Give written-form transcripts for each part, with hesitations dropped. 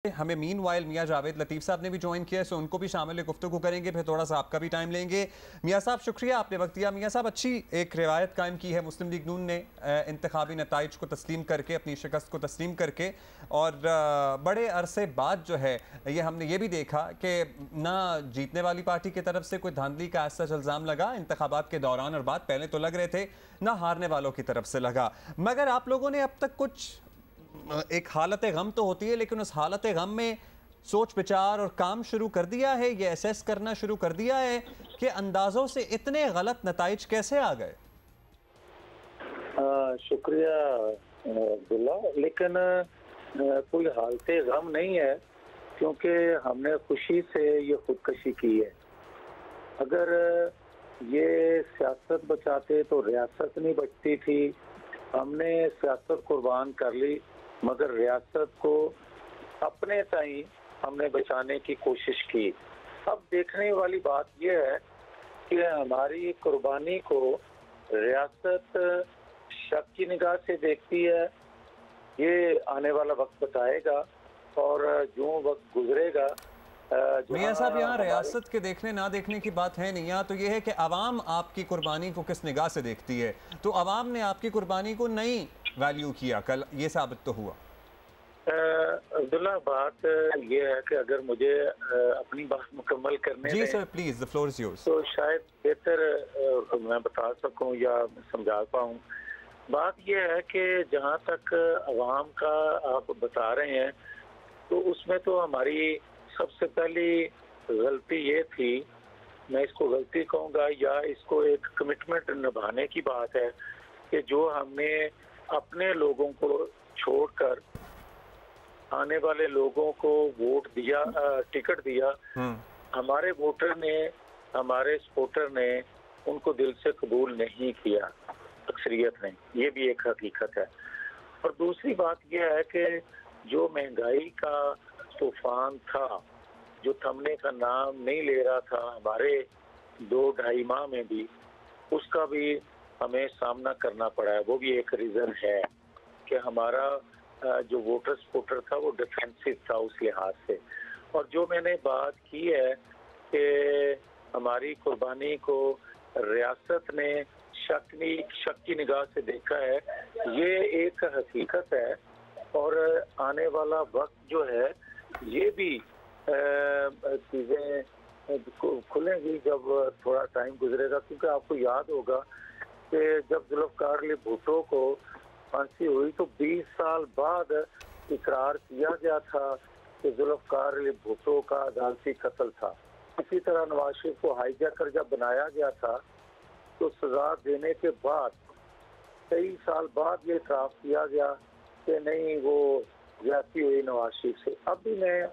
हमें mean while मियाँ जावेद लतीफ़ साहब ने भी ज्वाइन किया है, सो उनको भी शामिल गुफ्तगू करेंगे, फिर थोड़ा सा आपका भी टाइम लेंगे। मियाँ साहब शुक्रिया आपने वक्त दिया। मियाँ साहब अच्छी एक रिवायत कायम की है मुस्लिम लीग नून ने इंतखाबी नताइज को तस्लीम करके, अपनी शिकस्त को तस्लीम करके, और बड़े अरसे बाद जो है ये हमने ये भी देखा कि ना जीतने वाली पार्टी की तरफ से कोई धांधली का ऐसा इल्ज़ाम लगा इंतखाबात के दौरान और बाद, पहले तो लग रहे थे, ना हारने वालों की तरफ से लगा। मगर आप लोगों ने अब तक कुछ एक हालत गम तो होती है, लेकिन उस हालत गम में सोच विचार और काम शुरू कर दिया है, ये एसेस करना शुरू कर दिया है कि अंदाजों से इतने गलत नताइज कैसे आ गए? शुक्रिया अब्दुल्ला, लेकिन कोई हालत गम नहीं है, क्योंकि हमने खुशी से ये खुदकशी की है। अगर ये सियासत बचाते तो रियासत नहीं बचती थी। हमने सियासत कुर्बान कर ली, मगर रियासत को अपने ताई हमने बचाने की कोशिश की। अब देखने वाली बात यह है कि हमारी कुर्बानी को रियासत शक की निगाह से देखती है। ये आने वाला वक्त बताएगा, और जो वक्त गुजरेगा। मियाँ साहब, यहाँ रियासत के देखने ना देखने की बात है नहीं, यहाँ तो ये है कि आवाम आपकी कुर्बानी को किस निगाह से देखती है। तो आवाम ने आपकी कुर्बानी को नहीं वैल्यू किया, कल ये साबित तो हुआ। अब्दुल्ला, बात ये है कि अगर मुझे अपनी बात मुकम्मल करने ji sir, please the floor is yours, तो शायद बेहतर मैं बता सकूं या समझा पाऊं। बात यह है कि जहां तक अवाम का आप बता रहे हैं, तो उसमें तो हमारी सबसे पहली गलती ये थी, मैं इसको गलती कहूँगा या इसको एक कमिटमेंट निभाने की बात है, कि जो हमने अपने लोगों को छोड़कर आने वाले लोगों को वोट दिया, टिकट दिया। हमारे वोटर ने, हमारे सपोर्टर ने उनको दिल से कबूल नहीं किया, अक्सरियत ने। ये भी एक हकीकत है। और दूसरी बात यह है कि जो महंगाई का तूफान था, जो थमने का नाम नहीं ले रहा था हमारे 2-2.5 माह में भी, उसका भी हमें सामना करना पड़ा है। वो भी एक रीज़न है कि हमारा जो वोटर सपोर्टर था वो डिफेंसिव था उस लिहाज से। और जो मैंने बात की है कि हमारी कुर्बानी को रियासत ने शक की निगाह से देखा है, ये एक हकीकत है। और आने वाला वक्त जो है, ये भी चीज़ें खुलेंगी जब थोड़ा टाइम गुजरेगा। क्योंकि आपको याद होगा कि जब जुल्फ़िकार अली भुट्टो को फांसी हुई तो 20 साल बाद इकरार किया गया था कि जुल्फ़िकार अली भुट्टो का अदालती कत्ल था। इसी तरह नवाज शरीफ को हाईजैकर जब बनाया गया था, तो सजा देने के बाद 23 साल बाद ये इतराफ़ किया गया कि नहीं, वो ज्यादती हुई नवाज शरीफ से। अब भी मैं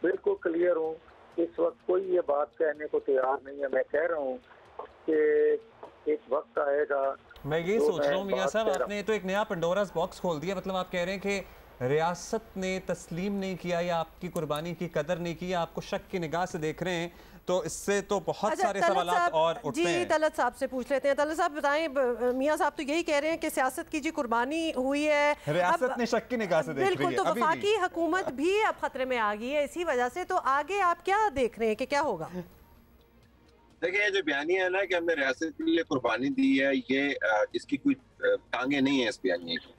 बिल्कुल क्लियर हूँ, इस वक्त कोई ये बात कहने को तैयार नहीं है। मैं कह रहा हूँ कि एक वक्त आएगा। मैं ये सोच रहा हूँ मियाँ साहब, आपने तो एक नया पंडोरास बॉक्स खोल दिया। मतलब आप कह रहे हैं कि रियासत ने तस्लीम नहीं किया या आपकी कुर्बानी की कदर नहीं की, आपको शक की निगाह से देख रहे हैं, तो इससे तो बहुत सारे सवालात और उठते हैं। जी, तलत साहब से पूछ लेते हैं। तलत साहब बताएं, मियाँ साहब तो यही कह रहे हैं कि सियासत की जी कुर्बानी हुई है, रियासत ने शक की निगाह से देख रही है। बिल्कुल, तो वफाकी हुकूमत भी अब खतरे में आ गई है इसी वजह से। तो आगे आप क्या देख रहे हैं कि क्या होगा? देखिए, ये जो बयानिया है ना कि हमने रियासत के लिए कुर्बानी दी है, ये इसकी कोई टांगे नहीं है इस बयानिए की।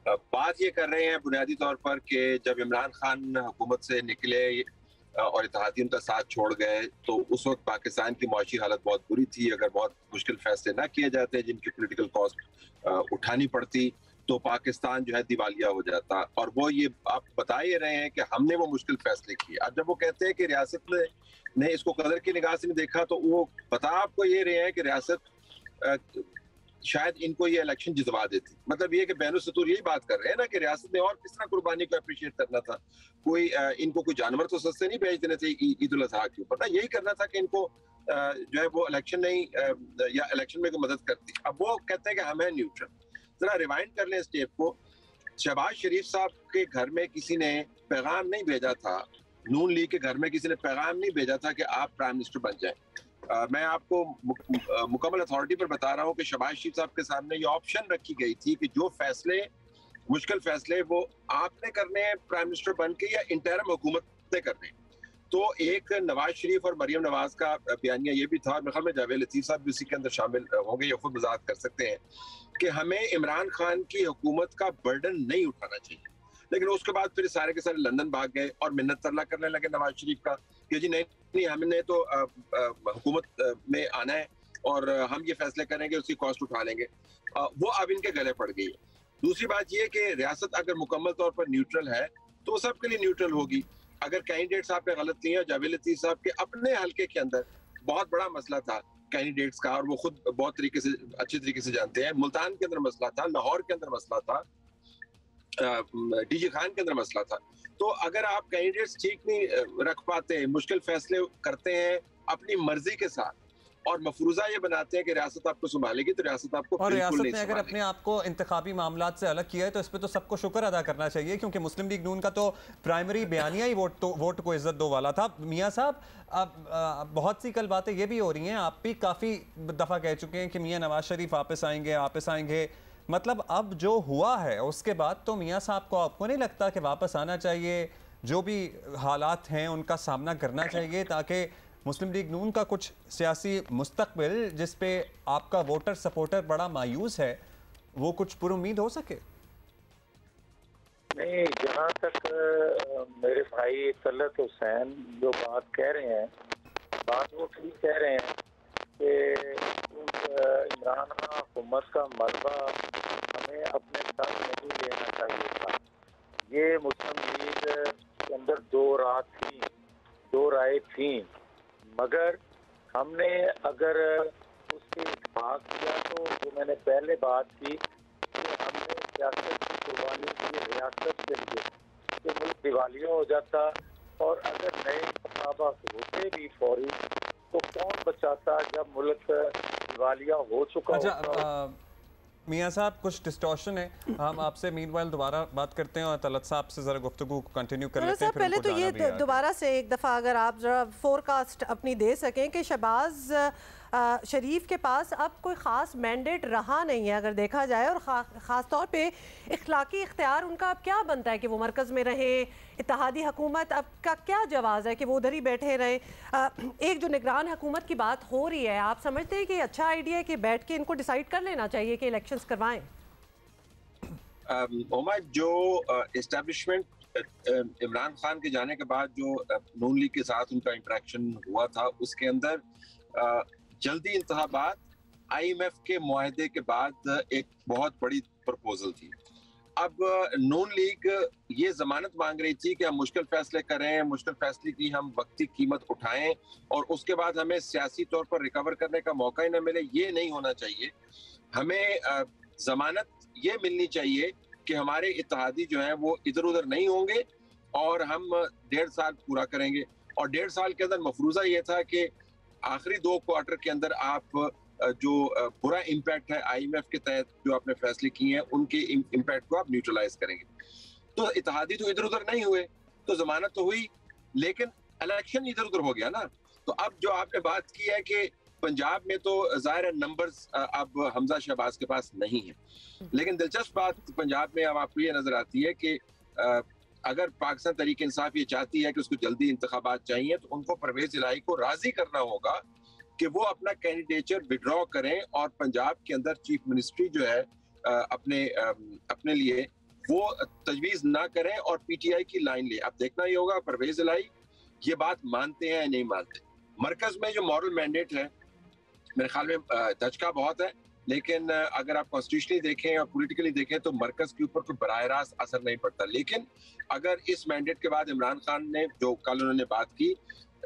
बात ये कर रहे हैं बुनियादी तौर पर कि जब इमरान खान हुकूमत से निकले और इत्तेहादियों का साथ छोड़ गए, तो उस वक्त पाकिस्तान की माशी हालत बहुत बुरी थी। अगर बहुत मुश्किल फैसले ना किए जाते जिनकी पॉलिटिकल कॉस्ट उठानी पड़ती, तो पाकिस्तान जो है दिवालिया हो जाता। और वो ये आप बता ही रहे हैं कि हमने वो मुश्किल फैसले किए। अब जब वो कहते हैं कि रियासत ने इसको कदर की निगाह से नहीं देखा, तो वो बता आपको ये रहे हैं कि रियासत शायद इनको ये इलेक्शन जितवा देती। मतलब ये कि बैनुल सतूर यही बात कर रहे हैं ना कि रियासत ने और किस तरह कुर्बानी को अप्रिशिएट करना था। कोई इनको कोई जानवर तो सस्ते नहीं भेज देने थे ईद उल अजहा के ऊपर ना, यही करना था कि इनको जो है वो इलेक्शन नहीं या इलेक्शन में कोई मदद करती। अब वो कहते हैं कि हम है न्यूट्रल। जरा रिवाइंड कर लें इस टेप को। शहबाज शरीफ साहब के घर में किसी ने पैगाम नहीं भेजा था, नून लीग के घर में किसी ने पैगाम नहीं भेजा था कि आप प्राइम मिनिस्टर बन जाएं। मैं आपको मुकम्मल अथॉरिटी पर बता रहा हूं कि शहबाज शरीफ साहब के सामने ये ऑप्शन रखी गई थी कि जो फैसले मुश्किल फैसले वो आपने करने हैं प्राइम मिनिस्टर बन के या इंटरिम हुकूमत ने करने हैं। तो एक नवाज शरीफ और मरियम नवाज का बयानिया ये भी था, मेरे ख्याल में जावेद लतीफ साहब भी उसी के अंदर शामिल होंगे या खुद वजाहत कर सकते हैं कि हमें इमरान खान की हुकूमत का बर्डन नहीं उठाना चाहिए। लेकिन उसके बाद फिर सारे के सारे लंदन भाग गए और मिन्नत तरला करने लगे नवाज शरीफ का कि जी नहीं हमने तो हुकूमत में आना है और हम ये फैसले करेंगे, उसकी कॉस्ट उठा लेंगे। वो अब इनके गले पड़ गई है। दूसरी बात ये कि रियासत अगर मुकम्मल तौर पर न्यूट्रल है तो वो सबके लिए न्यूट्रल होगी। अगर कैंडिडेट्स आपने गलत लिए हैं, जावेद लतीफ साहब के अपने हल्के के अंदर बहुत बड़ा मसला था कैंडिडेट्स का और वो खुद बहुत अच्छे तरीके से जानते हैं। मुल्तान के अंदर मसला था, लाहौर के अंदर मसला था, डीजी खान के अंदर मसला था। तो अगर आप कैंडिडेट्स ठीक नहीं रख पाते, मुश्किल फैसले करते हैं अपनी मर्जी के साथ और मफरूजा ये बनाते हैं कि रियासत आपको संभालेगी, तो रियासत आपको और रियासत ने अगर अपने आप को इंतखाबी मामलात से अलग किया है तो इस पर तो सबको शुक्र अदा करना चाहिए, क्योंकि मुस्लिम लीग नून का तो प्राइमरी बयानिया ही वोट को इज्जत दो वाला था। मियाँ साहब, अब बहुत सी कल बातें ये भी हो रही हैं, आप भी काफ़ी दफ़ा कह चुके हैं कि मियाँ नवाज शरीफ वापस आएंगे। मतलब अब जो हुआ है उसके बाद तो मियाँ साहब को आपको नहीं लगता कि वापस आना चाहिए, जो भी हालात हैं उनका सामना करना चाहिए, ताकि मुस्लिम लीग नून का कुछ सियासी मुस्तकबिल जिस पे आपका वोटर सपोर्टर बड़ा मायूस है वो कुछ पुरुम्मीद हो सके? नहीं, जहाँ तक मेरे भाई तलत हुसैन जो बात कह रहे हैं, बात वो ठीक कह रहे हैं कि इमरान खान हुकूमत का मलबा हमें अपने साथ नहीं लेना चाहिए था। ये मुस्लिम लीग के अंदर दो राय थी, मगर हमने अगर उससे इत्तेफाक किया तो जो मैंने पहले बात की कि हमने सियासत की कुर्बानी की रियासत के लिए, कि मुल्क दिवालिया हो जाता और अगर नए इंतखाबात होते भी फौरी तो कौन बचाता जब मुल्क दिवालिया हो चुका होता। मियाँ साहब, कुछ डिस्टॉर्शन है, हम आपसे मीनवाइल दोबारा बात करते हैं और तलत साहब से ज़रा गुफ्तगू कंटिन्यू कर लेते हैं। पहले तो ये दोबारा से एक दफ़ा अगर आप ज़रा फोरकास्ट अपनी दे सकें कि शहबाज शरीफ के पास अब कोई ख़ास मैंडेट रहा नहीं है अगर देखा जाए, और ख़ास तौर पे इखलाकी इख्तियार उनका अब क्या बनता है कि वो मरकज़ में रहें, इत्तेहादी हुकूमत अब का क्या जवाज़ है कि वो उधर ही बैठे रहें। एक जो निगरान हुकूमत की बात हो रही है, आप समझते हैं कि अच्छा आइडिया है कि बैठ के इनको डिसाइड कर लेना चाहिए कि इलेक्शंस करवाएं? जो इस्टेब्लिशमेंट इमरान खान के जाने के बाद जो नून लीग के साथ उनका इंटरेक्शन हुआ था, उसके अंदर जल्दी इंतखाबात IMF के मुआहदे के बाद एक बहुत बड़ी प्रपोजल थी। अब नून लीग ये जमानत मांग रही थी कि हम मुश्किल फैसले करें, मुश्किल फैसले की हम वक्ती कीमत उठाएं और उसके बाद हमें सियासी तौर पर रिकवर करने का मौका ही न मिले। ये नहीं होना चाहिए। हमें जमानत ये मिलनी चाहिए कि हमारे इत्तेहादी जो हैं वो इधर उधर नहीं होंगे और हम 1.5 साल पूरा करेंगे। और 1.5 साल के अंदर मफरूजा ये था कि आखिरी 2 क्वार्टर के अंदर आप जो बुरा इम्पैक्ट है IMF के तहत जो आपने फैसले किए हैं उनके इम्पैक्ट को आप न्यूट्रलाइज करेंगे। तो इत्तेहादी तो इधर उधर नहीं हुए, तो जमानत तो हुई, लेकिन इलेक्शन इधर उधर हो गया ना। तो अब जो आपने बात की है कि पंजाब में तो जाहिर है नंबर्स अब हमजा शहबाज के पास नहीं है, लेकिन दिलचस्प बात पंजाब में अब आपको ये नजर आती है कि अगर पाकिस्तान तहरीक इंसाफ ये चाहती है कि उसको जल्दी इंतखाबात चाहिए तो उनको परवेज इलाही को राजी करना होगा कि वो अपना कैंडिडेचर विड्रॉ करें और पंजाब के अंदर चीफ मिनिस्ट्री जो है अपने लिए वो तजवीज़ ना करें और PTI की लाइन ले। अब देखना ही होगा परवेज इलाही ये बात मानते हैं या नहीं मानते। मरकज में जो मॉरल मैंडेट है मेरे ख्याल में दचका बहुत है, लेकिन अगर आप कॉन्स्टिट्यूशनली देखें और पॉलिटिकली देखें तो मरकज के ऊपर कोई बराह रास्त असर नहीं पड़ता। लेकिन अगर इस मैंडेट के बाद इमरान खान ने जो कल उन्होंने बात की,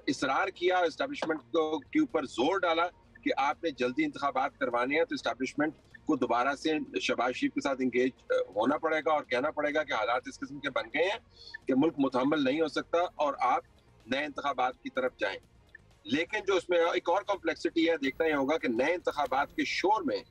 इसरार किया, इस्टेब्लिशमेंट के ऊपर जोर डाला कि आपने जल्दी इंतखाबात करवाने हैं, तो इस्टेब्लिशमेंट को दोबारा से शहबाज शरीफ के साथ इंगेज होना पड़ेगा और कहना पड़ेगा कि हालात इस किस्म के बन गए हैं कि मुल्क मुतहम्मल नहीं हो सकता और आप नए इंतखाबात की तरफ जाएं। लेकिन जो उसमें एक और कॉम्प्लेक्सिटी है, देखना ही होगा कि नए इंतखाबात के शोर में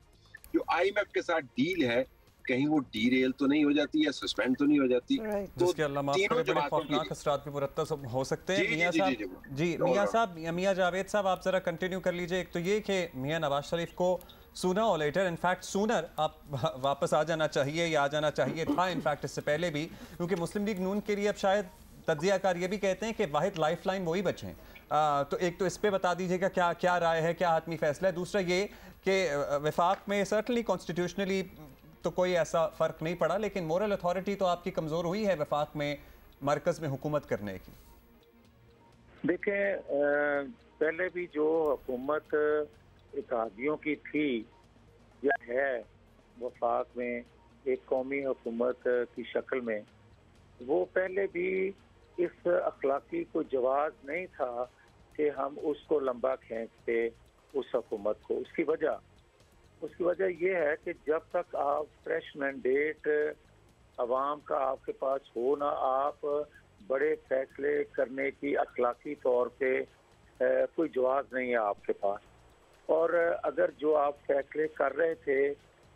जो IMF के साथ डील है कहीं वो डीरेल तो नहीं हो जाती है, सस्पेंड तो नहीं हो जाती, तो तीनों खौफनाक असरात भी मुरत्तब हो सकते हैं। मियां साहब, जी मियां साहब, मियां जावेद साहब, आप जरा कंटिन्यू कर लीजिए। एक तो ये कि मियां नवाज शरीफ को सूनर और लेटर, इनफैक्ट सूनर आप वापस आ जाना चाहिए या आ जाना चाहिए था इनफैक्ट इससे पहले भी, क्योंकि मुस्लिम लीग नून के लिए अब शायद तज्जियाकार ये भी कहते हैं कि वाहिद लाइफलाइन वही बचे हैं। तो एक तो इस पे बता दीजिएगा क्या क्या राय है, क्या हातमी फैसला है। दूसरा ये कि वफाक में सर्टनली कॉन्स्टिट्यूशनली तो कोई ऐसा फ़र्क नहीं पड़ा, लेकिन मोरल अथॉरिटी तो आपकी कमज़ोर हुई है वफाक में मरकज़ में हुकूमत करने की। देखें, पहले भी जो हुकूमत इत्तेहादियों की थी या है वफाक में एक कौमी हुकूमत की शक्ल में, वो पहले भी इस अखलाकी को जवाब नहीं था कि हम उसको लंबा खींचते उस हुकूमत को। उसकी वजह यह है कि जब तक आप फ्रेश मैंडेट अवाम का आपके पास हो ना, आप बड़े फैसले करने की अखलाकी तौर पे कोई जवाब नहीं है आपके पास। और अगर जो आप फैसले कर रहे थे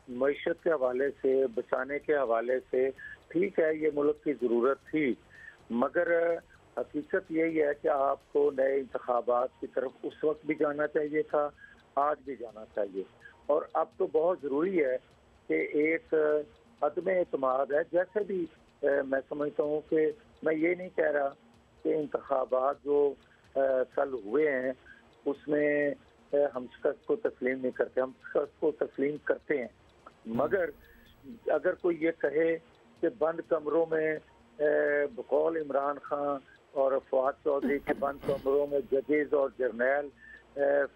मईशत के हवाले से, बचाने के हवाले से, ठीक है ये मुल्क की ज़रूरत थी, मगर हकीकत यही है कि आपको नए इंतखाबात की तरफ उस वक्त भी जाना चाहिए था, आज भी जाना चाहिए। और अब तो बहुत ज़रूरी है कि एक अदम एतमाद है। जैसे भी मैं समझता हूँ कि मैं ये नहीं कह रहा कि इंतखाबात जो कल हुए हैं उसमें हम शिकस्त को तस्लीम नहीं करते, हम शिकस्त को तस्लीम करते हैं। मगर अगर कोई ये कहे कि बंद कमरों में बकौल इमरान खान और फवाद चौधरी के बंद कमरों में जजेज और जर्नैल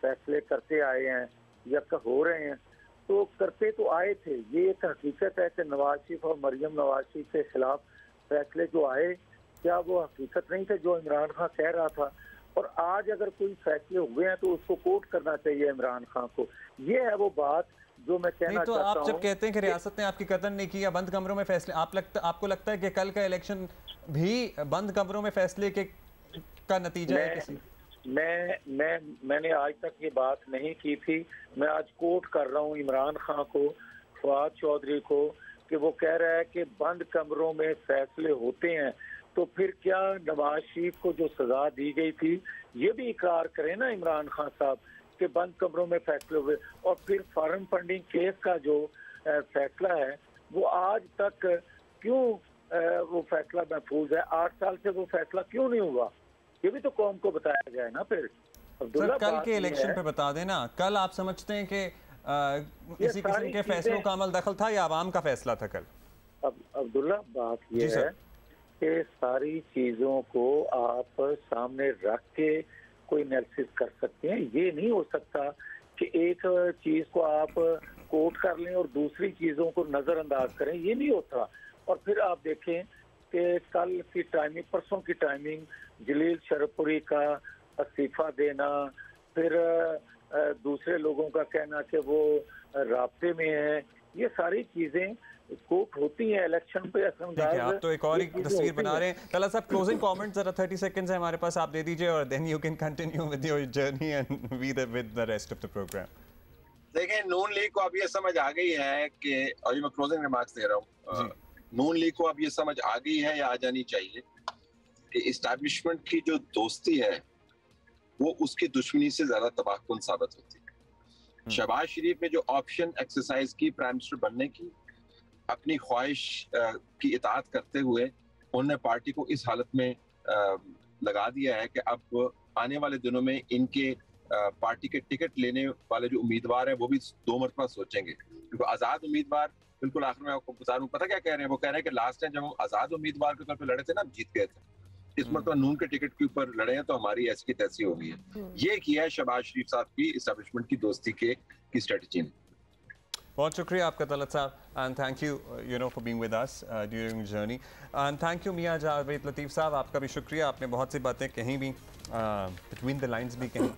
फैसले करते आए हैं या हो रहे हैं, तो करते तो आए थे। ये एक हकीकत है कि नवाज शरीफ और मरियम नवाज शरीफ के खिलाफ फैसले जो आए, क्या वो हकीकत नहीं थे जो इमरान खान कह रहा था? और आज अगर कोई फैसले हुए हैं तो उसको कोट करना चाहिए इमरान खान को। ये है वो बात जो मैं कहना चाहता हूं। आप जब कहते हैं कि रियासत ने आपकी कदर नहीं की या बंद कमरों में फैसले, आपको लगता है कि कल का इलेक्शन भी बंद कमरों में फैसले का नतीजा है किसी? मैंने आज तक ये बात नहीं की थी। मैं आज कोट कर रहा हूँ इमरान खान को, फवाद चौधरी को, कि वो कह रहा है कि बंद कमरों में फैसले होते हैं। तो फिर क्या नवाज शरीफ को जो सजा दी गई थी ये भी इकरार करें ना इमरान खान साहब कि बंद कमरों में फैसले हुए। और फिर फॉरेन फंडिंग केस का जो फैसला है वो आज तक क्यों वो फैसला महफूज है? 8 साल से वो फैसला क्यों नहीं हुआ? ये भी तो कौम को बताया जाए ना। फिर सर, कल के इलेक्शन पे बता देना, कल आप समझते हैं कि किसी किस्म के फैसलों का अमल दखल था या आवाम का फैसला था कल? अब अब्दुल्ला, बात ये है कि सारी चीजों को आप सामने रख के कोई एनालिसिस कर सकते हैं। ये नहीं हो सकता कि एक चीज को आप कोट कर लें और दूसरी चीजों को नजरअंदाज करें। ये नहीं होता। और फिर आप देखें कि कल की टाइमिंग, परसों की टाइमिंग, जलील शरपुरी का इस्तीफा देना, फिर दूसरे लोगों का कहना कि वो राब्ते में है, ये सारी चीजें कोट होती हैं इलेक्शन पे। आप तो एक और ही तस्वीर बना रहे हैं। तला साहब, क्लोजिंग कमेंट जरा 30 सेकंड्स है हमारे पास, आप दे दीजिए और then you can continue with your journey and with the rest of the program. देखिए, नून लीग को अब ये समझ आ गई है कि, और ये मैं क्लोजिंग रिमार्क्स दे रहा हूँ, नून लीग को अब ये समझ आ गई है या आ जानी चाहिए कि इस्टेब्लिशमेंट की जो दोस्ती है वो उसकी दुश्मनी से ज्यादा तबाहकुन साबित होती है। शहबाज शरीफ ने जो ऑप्शन एक्सरसाइज की प्राइम मिनिस्टर बनने की, अपनी ख्वाहिश की इताअत करते हुए उन्होंने पार्टी को इस हालत में लगा दिया है कि अब आने वाले दिनों में इनके पार्टी के टिकट लेने वाले जो उम्मीदवार हैं वो भी 2 मरतबा सोचेंगे। क्योंकि आज़ाद उम्मीदवार, बिल्कुल आखिर में आपको बता दूं, पता क्या कह रहे हैं? वो कह रहे हैं कि लास्ट टाइम जब हम आज़ाद उम्मीदवार के तौर पर लड़े थे ना, हम जीत गए थे। इस मरतबा नून के टिकट के ऊपर लड़े हैं तो हमारी ऐसी की तैसी हो गई है। ये किया है शहबाज शरीफ साहब की इस्टेब्लिशमेंट की दोस्ती की स्ट्रेटजी ने। बहुत शुक्रिया आपका तलत साहब, and thank you for being with us during journey, and thank you मियां जावेद लतीफ़ साहब, आपका भी शुक्रिया, आपने बहुत सी बातें कहीं भी बिटवीन द लाइंस भी कहीं।